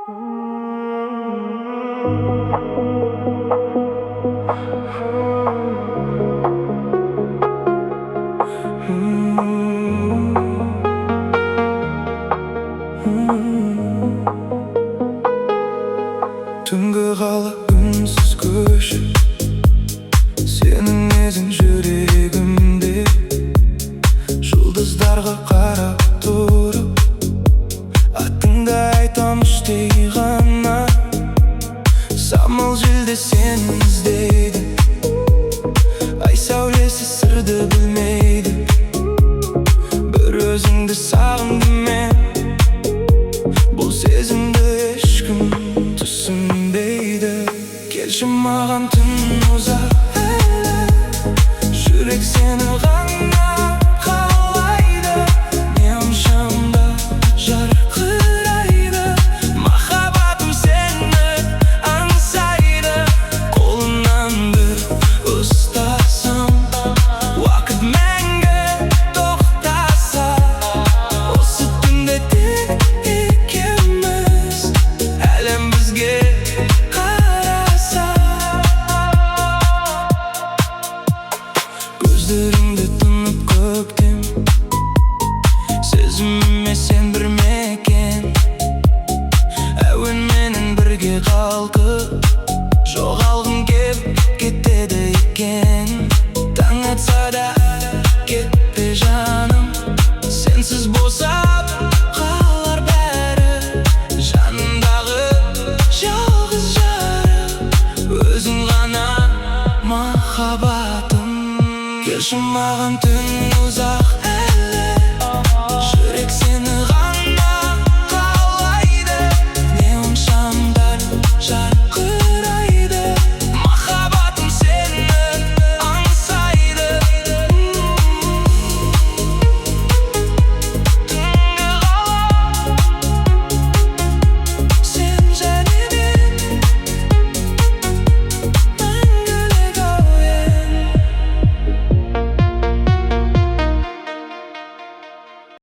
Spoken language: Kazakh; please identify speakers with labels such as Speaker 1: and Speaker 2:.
Speaker 1: Түнгі қала үнсіз көшіп, сенің ізің жүрегімде. Жұлдыздарға қарап тұрып, атыңды айтам іштей ғана. Самал желде сен іздейді, ай сәулесі сырды білмейді. Бір өзіңді сағындым мен, бұл сезімді ешкім түсінбейді. Келші маған түн ұзақ әлі, жүрек сені ғана қалайды. Неон шамда жарқырайды, махаббатым сені аңсайды. Қолымнан бір ұстасам, уақыт мәңгі тоқтаса. Осы түнде тек екеуміз, әлем бізге қараса. Көздеріңді тұнып көктем, сезіміме сен бір мекен. Әуенменен бірге қалқып, жоқ